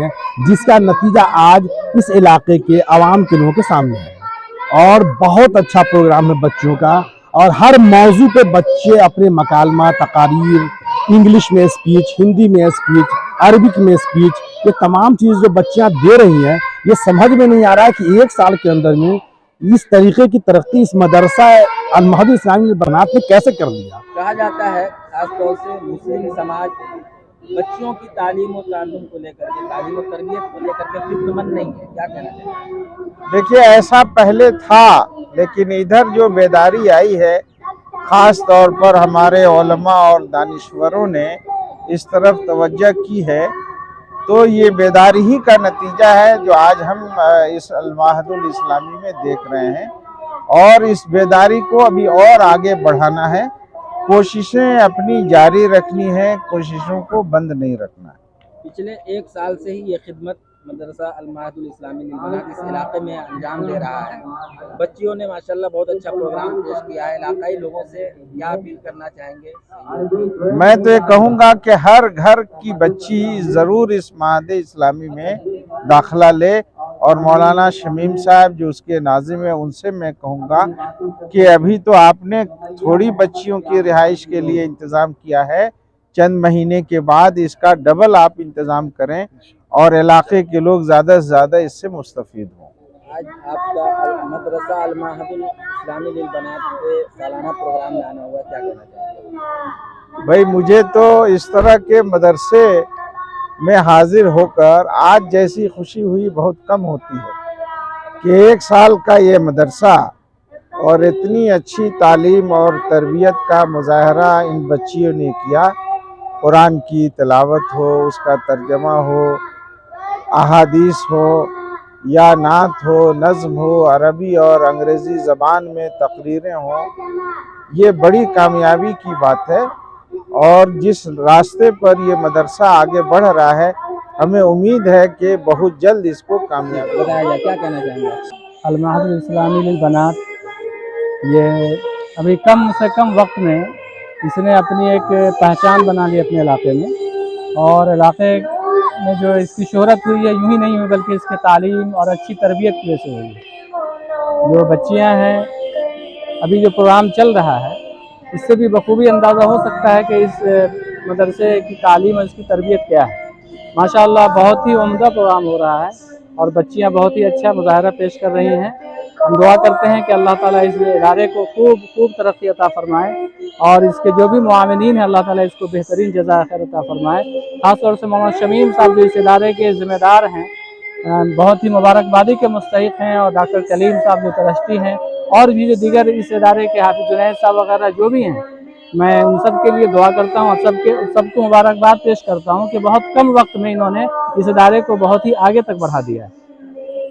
रही हैं, जिसका नतीजा आज इस इलाके के आवाम के लोगों के सामने है। और बहुत अच्छा प्रोग्राम है बच्चों का, और हर मौजू पे बच्चे अपने मकालमा, तकारीर, इंग्लिश में स्पीच, हिंदी में स्पीच, अरबिक में स्पीच, ये तमाम चीज़ जो बच्चियां दे रही हैं, ये समझ में नहीं आ रहा है कि एक साल के अंदर में इस तरीके की तरक्की इस मदरसा अल-महदी इस्लामी बनात ने कैसे कर दिया। कहा जाता है खासतौर से मुस्लिम समाज बच्चियों की तालीम और ताल्लुम को लेकर के, तालीम और तरबियत को लेकर के फिक्रमंद नहीं है, क्या कहना चाहिए? देखिए, ऐसा पहले था, लेकिन इधर जो बेदारी आई है, ख़ास तौर पर हमारे उलमा और दानिश्वरों ने इस तरफ तवज्जो की है, तो ये बेदारी ही का नतीजा है जो आज हम इस अल-महदुल इस्लामी में देख रहे हैं। और इस बेदारी को अभी और आगे बढ़ाना है, कोशिशें अपनी जारी रखनी है, कोशिशों को बंद नहीं रखना है। पिछले एक साल से ही ये खिदमत मदरसा अल-महदुल इस्लामी लिलबनात इस इलाके में अंजाम दे रहा है। बच्चियों ने माशाल्लाह बहुत अच्छा प्रोग्राम पेश किया है। इलाकाई लोगों से क्या अपील करना चाहेंगे? मैं तो ये कहूँगा कि हर घर की बच्ची ज़रूर इस महद इस्लामी में दाखिला ले, और मौलाना शमीम साहब जो उसके नाज़िम हैं, उनसे मैं कहूँगा कि अभी तो आपने थोड़ी बच्चियों की रिहाइश के लिए इंतज़ाम किया है, चंद महीने के बाद इसका डबल आप इंतज़ाम करें और इलाके के लोग ज़्यादा से ज़्यादा इससे मुस्तफ़ीद हों। आज आपका मदरसा अल-महदुल इस्लामी लिलबनात के सालाना प्रोग्राम में आना हुआ, क्या कहना चाहेंगे? भाई, मुझे तो इस तरह के मदरसे में हाजिर होकर आज जैसी खुशी हुई बहुत कम होती है कि एक साल का ये मदरसा और इतनी अच्छी तालीम और तरबियत का मुजाहरा इन बच्चियों ने किया। कुरान की तिलावत हो, उसका तर्जमा हो, अहादीस हो या नात हो, नज़्म हो, अरबी और अंग्रेज़ी ज़बान में तकरीरें हों, ये बड़ी कामयाबी की बात है। और जिस रास्ते पर ये मदरसा आगे बढ़ रहा है, हमें उम्मीद है कि बहुत जल्द इसको कामयाब बताया जाए, क्या कहना चाहेंगे? अल-महदुल इस्लामी लिलबनात ये अभी कम से कम वक्त में इसने अपनी एक पहचान बना ली अपने इलाके में, और इलाके में जो इसकी शोहरत हुई है यूं ही नहीं हुई बल्कि इसके तालीम और अच्छी तरबियत की वजह से हुई है। जो बच्चियां हैं, अभी जो प्रोग्राम चल रहा है, इससे भी बखूबी अंदाज़ा हो सकता है कि इस मदरसे की तालीम और इसकी तरबियत क्या है। माशाअल्लाह बहुत ही उम्दा प्रोग्राम हो रहा है और बच्चियां बहुत ही अच्छा मुजाहरा पेश कर रही हैं। हम दुआ करते हैं कि अल्लाह ताला इस इदारे को खूब तरक्की अता फरमाए, और इसके जो भी मुआविनीन हैं अल्लाह ताला इसको बेहतरीन जज़ा खैर अता फरमाए। ख़ासतौर से मोहम्मद शमीम साहब जो इस इदारे के ज़िम्मेदार हैं, बहुत ही मुबारकबादी के मुस्तहिक़ हैं, और डॉक्टर कलीम साहब जो ट्रस्टी हैं, और भी जो दीगर इस इदारे के हाफिज़ जुनैद साहब वगैरह जो भी हैं, मैं उन सब के लिए दुआ करता हूँ और सबको मुबारकबाद पेश करता हूँ कि बहुत कम वक्त में इन्होंने इस इदारे को बहुत ही आगे तक बढ़ा दिया है।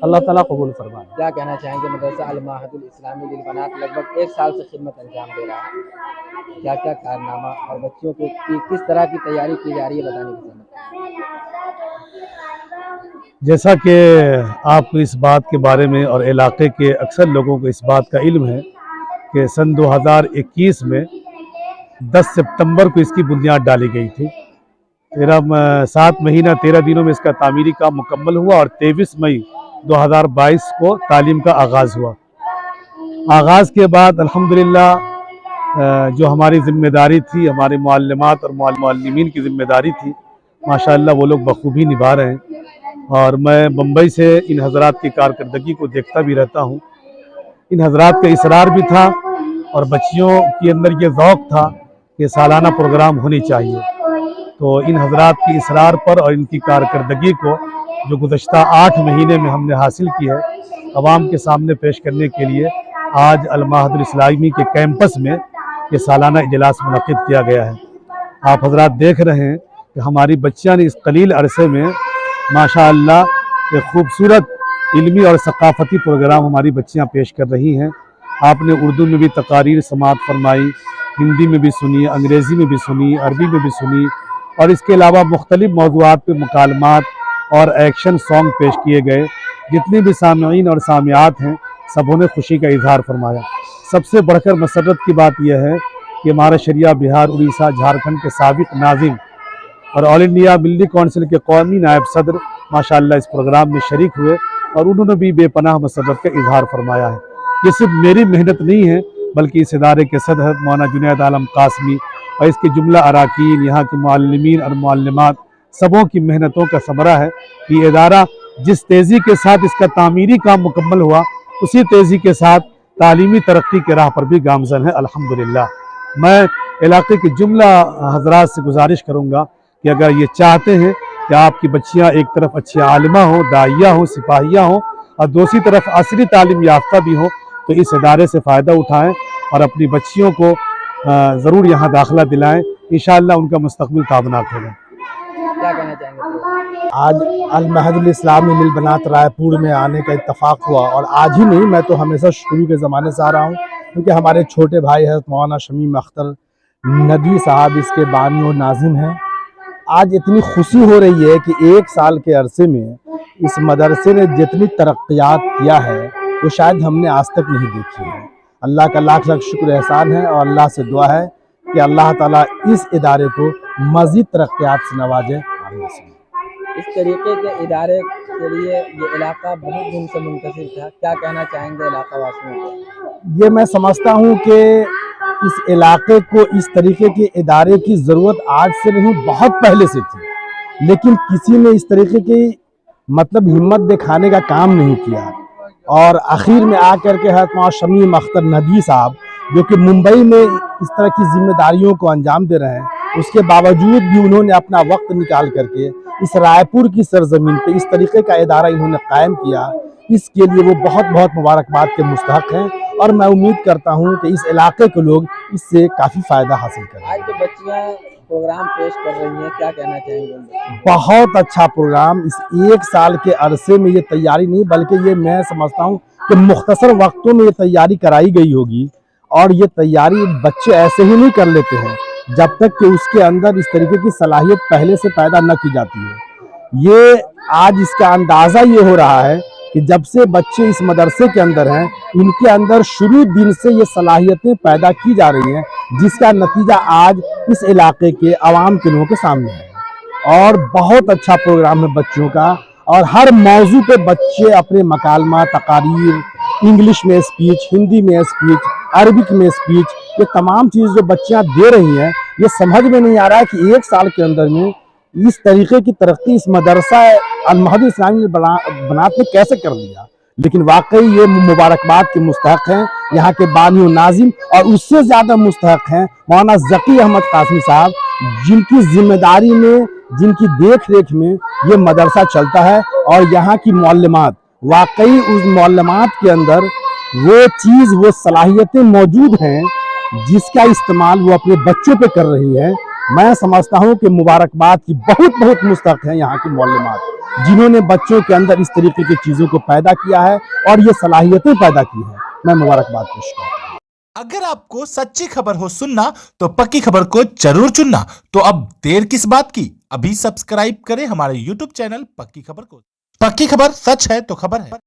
अल्लाह ताला कबूल फरमाए। क्या कहना चाहेंगे? मदरसा अल-महदुल इस्लामी लिलबनात लगभग एक साल से खिदमत अंजाम दे रहा है, क्या क्या कारनामा और बच्चियों की किस तरह की तैयारी की जा रही है, बताने की जरूरत है। जैसा कि आपको इस बात के बारे में और इलाके के अक्सर लोगों को इस बात का इल्म है कि सन 2021 में 10 सितंबर को इसकी बुनियाद डाली गई थी। 7 महीना 13 दिनों में इसका तामीरी काम मुकम्मल हुआ और 23 मई 2022 को तालीम का आगाज़ हुआ। आगाज़ के बाद अल्हम्दुलिल्लाह जो हमारी ज़िम्मेदारी थी, हमारे मुअल्लिमात और मुअल्लिमीन की ज़िम्मेदारी थी, माशाअल्लाह वो लोग बखूबी निभा रहे हैं। और मैं बम्बई से इन हज़रात की कारकर्दगी को देखता भी रहता हूँ। इन हज़रात का इसरार भी था और बच्चियों के अंदर ये ज़ौक़ था कि सालाना प्रोग्राम होनी चाहिए। तो इन हज़रात की इसरार पर और इनकी कारकर्दगी को जो गुज़श्ता 8 महीने में हमने हासिल की है, अवाम के सामने पेश करने के लिए आज अल-महदुल इस्लामी के कैंपस में ये सालाना इजलास मुनक़िद किया गया है। आप हज़रात देख रहे हैं कि हमारी बच्चियाँ ने इस कलील अरसे में माशाअल्लाह एक खूबसूरत इल्मी और सकाफ़ती प्रोग्राम हमारी बच्चियाँ पेश कर रही हैं। आपने उर्दू में भी तकारीर समाअत फरमाई, हिंदी में भी सुनी, अंग्रेज़ी में भी सुनी, अरबी में भी सुनी, और इसके अलावा मुख्तलिफ़ मौज़ूआत पे मुकालमात और एक्शन सॉन्ग पेश किए गए। जितने भी सामीईन और सामियात हैं, सबों ने खुशी का इजहार फरमाया। सबसे बढ़कर मसरत की बात यह है कि हमारा शरिया बिहार, उड़ीसा, झारखंड के साबिक़ नाज़िम और ऑल इंडिया मिल्ली कौंसिल के कौमी नायब सदर माशाअल्लाह इस प्रोग्राम में शरीक हुए और उन्होंने भी बेपनाह मसरत का इजहार फरमाया है। ये सिर्फ मेरी मेहनत नहीं है बल्कि इस इदारे के सदर मौलाना जुनैद आलम कासमी और इसके जुमला अराकीन, यहाँ के मुअल्लिमीन और मुअल्लिमात सबों की मेहनतों का समरा है कि इदारा जिस तेज़ी के साथ इसका तामीरी काम मुकम्मल हुआ उसी तेज़ी के साथ तालीमी तरक्की के राह पर भी गामज़न है अल्हम्दुलिल्लाह। मैं इलाके के जुमला हज़रात से गुजारिश करूँगा कि अगर ये चाहते हैं कि आपकी बच्चियाँ एक तरफ अच्छी आलिमा हों, दाइया हों, सिपाहिया हों और दूसरी तरफ असली तालीम याफ्ता भी हों तो इस इदारे से फ़ायदा उठाएँ और अपनी बच्चियों को ज़रूर यहाँ दाखिला दिलाएँ। इंशाअल्लाह उनका मुस्तक़बिल ताबनाक होगा। क्या कहना चाहेंगे? आज अल महदुल इस्लामी लिल बनात रायपुर में आने का इत्तफाक हुआ और आज ही नहीं, मैं तो हमेशा शुरू के ज़माने से आ रहा हूँ क्योंकि हमारे छोटे भाई हज़रत मौलाना शमीम अख्तर नदी साहब इसके बानी और नाजिम हैं। आज इतनी खुशी हो रही है कि एक साल के अरसे में इस मदरसे ने जितनी तरक्यात किया है वो शायद हमने आज तक नहीं देखी है। अल्लाह का लाख लाख शुक्र एहसान है और अल्लाह से दुआ है कि अल्लाह ताला इस इदारे को मज़ीद तरक्यात से नवाजे। इस तरीके के इदारे के लिए ये इलाका बहुत दिन से मुंतशिर था, क्या कहना चाहेंगे इलाका वासियों को? ये मैं समझता हूँ कि इस इलाके को इस तरीके के इदारे की ज़रूरत आज से नहीं बहुत पहले से थी, लेकिन किसी ने इस तरीके की मतलब हिम्मत दिखाने का काम नहीं किया और आखिर में आकर के हज़रत मौलाना शमीम अख्तर नदी साहब जो कि मुंबई में इस तरह की जिम्मेदारियों को अंजाम दे रहे हैं, उसके बावजूद भी उन्होंने अपना वक्त निकाल करके इस रायपुर की सरजमीन पे इस तरीके का इदारा इन्होंने कायम किया। इसके लिए वो बहुत बहुत मुबारकबाद के मुस्तहक हैं और मैं उम्मीद करता हूँ कि इस इलाके के लोग इससे काफ़ी फ़ायदा हासिल करें। आज जो बच्चियाँ प्रोग्राम पेश कर रही हैं, क्या कहना चाहेंगे उनको? बहुत अच्छा प्रोग्राम। इस एक साल के अरसे में ये तैयारी नहीं बल्कि ये मैं समझता हूँ कि मुख्तसर वक्तों में ये तैयारी कराई गई होगी और ये तैयारी बच्चे ऐसे ही नहीं कर लेते हैं जब तक कि उसके अंदर इस तरीके की सलाहियत पहले से पैदा न की जाती है। ये आज इसका अंदाज़ा ये हो रहा है कि जब से बच्चे इस मदरसे के अंदर हैं इनके अंदर शुरू दिन से ये सलाहियतें पैदा की जा रही हैं, जिसका नतीजा आज इस इलाके के आवाम के लोगों के सामने है। और बहुत अच्छा प्रोग्राम है बच्चों का और हर मौजू पे बच्चे अपने मकालमा, तकारीर, इंग्लिश में स्पीच, हिंदी में स्पीच, अरबिक में स्पीच, ये तमाम चीज़ जो बच्चियाँ दे रही हैं, ये समझ में नहीं आ रहा है कि एक साल के अंदर में इस तरीके की तरक्की इस मदरसा अल महदुल इस्लामी बनात ने कैसे कर लिया। लेकिन वाकई ये मुबारकबाद के मुस्तहक हैं यहाँ के बानी और नाजिम, और उससे ज़्यादा मुस्तहक हैं मौलाना ज़की अहमद कासमी साहब, जिनकी जिम्मेदारी में, जिनकी देख रेख में ये मदरसा चलता है। और यहाँ की मुअल्लिमात, वाकई उस मुअल्लिमात के अंदर वो चीज़, वो सलाहियतें मौजूद हैं जिसका इस्तेमाल वो अपने बच्चों पे कर रही है। मैं समझता हूँ कि मुबारकबाद की बहुत बहुत मुस्तहक हैं यहाँ की मुअल्लिमात, जिन्होंने बच्चों के अंदर इस तरीके की चीज़ों को पैदा किया है और ये सलाहियतें पैदा की हैं। मैं मुबारकबाद पेश करता हूँ। अगर आपको सच्ची खबर हो सुनना तो पक्की खबर को जरूर चुनना। तो अब देर किस बात की, अभी सब्सक्राइब करें हमारे YouTube चैनल पक्की खबर को। पक्की खबर, सच है तो खबर है।